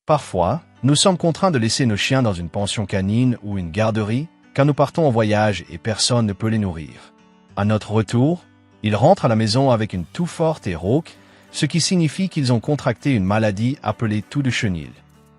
Parfois, nous sommes contraints de laisser nos chiens dans une pension canine ou une garderie, car nous partons en voyage et personne ne peut les nourrir. À notre retour, ils rentrent à la maison avec une toux forte et rauque, ce qui signifie qu'ils ont contracté une maladie appelée toux de chenil.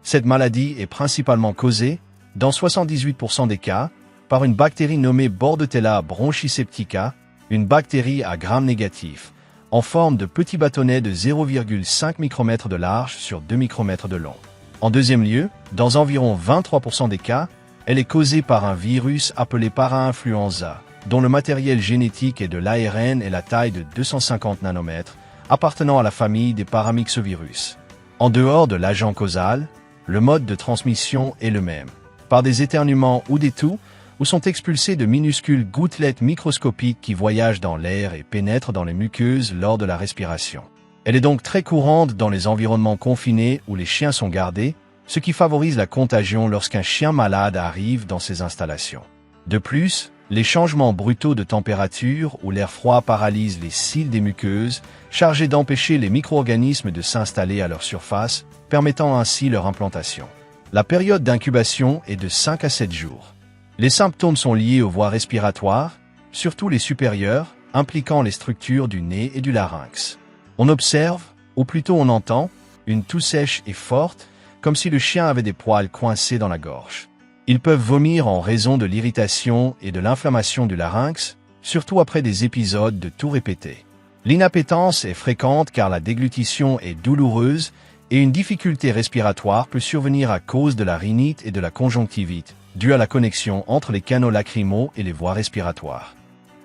Cette maladie est principalement causée, dans 78% des cas, par une bactérie nommée Bordetella bronchiseptica, une bactérie à gram négatif, en forme de petits bâtonnets de 0,5 micromètres de large sur 2 micromètres de long. En deuxième lieu, dans environ 23% des cas, elle est causée par un virus appelé parainfluenza, dont le matériel génétique est de l'ARN et la taille de 250 nanomètres, appartenant à la famille des paramyxovirus. En dehors de l'agent causal, le mode de transmission est le même, par des éternuements ou des toux, où sont expulsées de minuscules gouttelettes microscopiques qui voyagent dans l'air et pénètrent dans les muqueuses lors de la respiration. Elle est donc très courante dans les environnements confinés où les chiens sont gardés, ce qui favorise la contagion lorsqu'un chien malade arrive dans ces installations. De plus, les changements brutaux de température où l'air froid paralyse les cils des muqueuses, chargés d'empêcher les micro-organismes de s'installer à leur surface, permettant ainsi leur implantation. La période d'incubation est de 5 à 7 jours. Les symptômes sont liés aux voies respiratoires, surtout les supérieures, impliquant les structures du nez et du larynx. On observe, ou plutôt on entend, une toux sèche et forte, comme si le chien avait des poils coincés dans la gorge. Ils peuvent vomir en raison de l'irritation et de l'inflammation du larynx, surtout après des épisodes de toux répétés. L'inappétence est fréquente car la déglutition est douloureuse et une difficulté respiratoire peut survenir à cause de la rhinite et de la conjonctivite, due à la connexion entre les canaux lacrymaux et les voies respiratoires.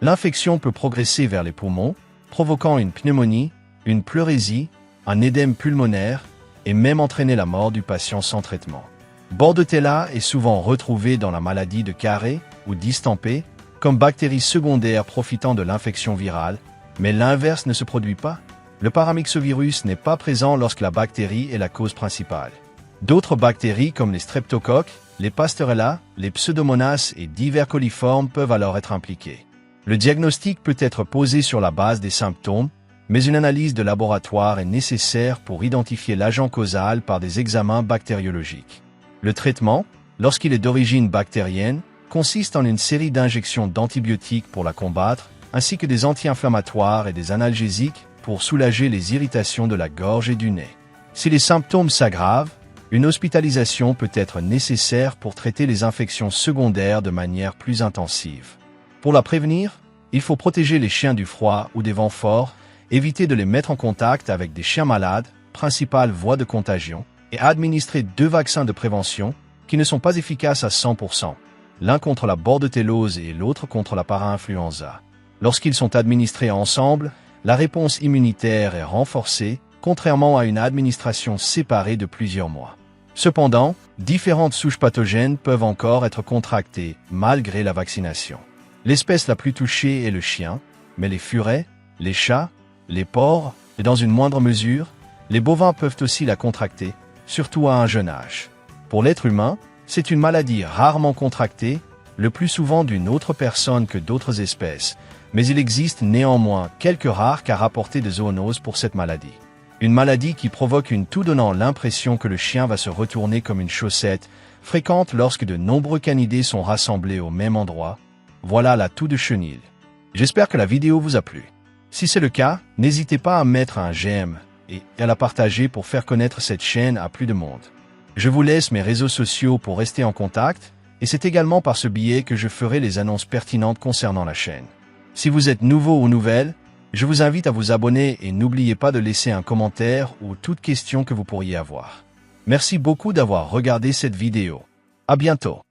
L'infection peut progresser vers les poumons, provoquant une pneumonie, une pleurésie, un édème pulmonaire et même entraîner la mort du patient sans traitement. Bordetella est souvent retrouvée dans la maladie de Carré ou distempé comme bactérie secondaire profitant de l'infection virale, mais l'inverse ne se produit pas. Le paramyxovirus n'est pas présent lorsque la bactérie est la cause principale. D'autres bactéries comme les streptocoques, les pasteurella, les pseudomonas et divers coliformes peuvent alors être impliquées. Le diagnostic peut être posé sur la base des symptômes, mais une analyse de laboratoire est nécessaire pour identifier l'agent causal par des examens bactériologiques. Le traitement, lorsqu'il est d'origine bactérienne, consiste en une série d'injections d'antibiotiques pour la combattre, ainsi que des anti-inflammatoires et des analgésiques pour soulager les irritations de la gorge et du nez. Si les symptômes s'aggravent, une hospitalisation peut être nécessaire pour traiter les infections secondaires de manière plus intensive. Pour la prévenir, il faut protéger les chiens du froid ou des vents forts, éviter de les mettre en contact avec des chiens malades, principale voie de contagion, et administrer 2 vaccins de prévention qui ne sont pas efficaces à 100%, l'un contre la bordetellose et l'autre contre la parainfluenza. Lorsqu'ils sont administrés ensemble, la réponse immunitaire est renforcée, contrairement à une administration séparée de plusieurs mois. Cependant, différentes souches pathogènes peuvent encore être contractées malgré la vaccination. L'espèce la plus touchée est le chien, mais les furets, les chats, les porcs et dans une moindre mesure, les bovins peuvent aussi la contracter, surtout à un jeune âge. Pour l'être humain, c'est une maladie rarement contractée, le plus souvent d'une autre personne que d'autres espèces, mais il existe néanmoins quelques rares cas rapportés de zoonoses pour cette maladie. Une maladie qui provoque une toux donnant l'impression que le chien va se retourner comme une chaussette, fréquente lorsque de nombreux canidés sont rassemblés au même endroit. Voilà la toux de chenil. J'espère que la vidéo vous a plu. Si c'est le cas, n'hésitez pas à mettre un j'aime et à la partager pour faire connaître cette chaîne à plus de monde. Je vous laisse mes réseaux sociaux pour rester en contact, et c'est également par ce biais que je ferai les annonces pertinentes concernant la chaîne. Si vous êtes nouveau ou nouvelle, je vous invite à vous abonner et n'oubliez pas de laisser un commentaire ou toute question que vous pourriez avoir. Merci beaucoup d'avoir regardé cette vidéo. À bientôt.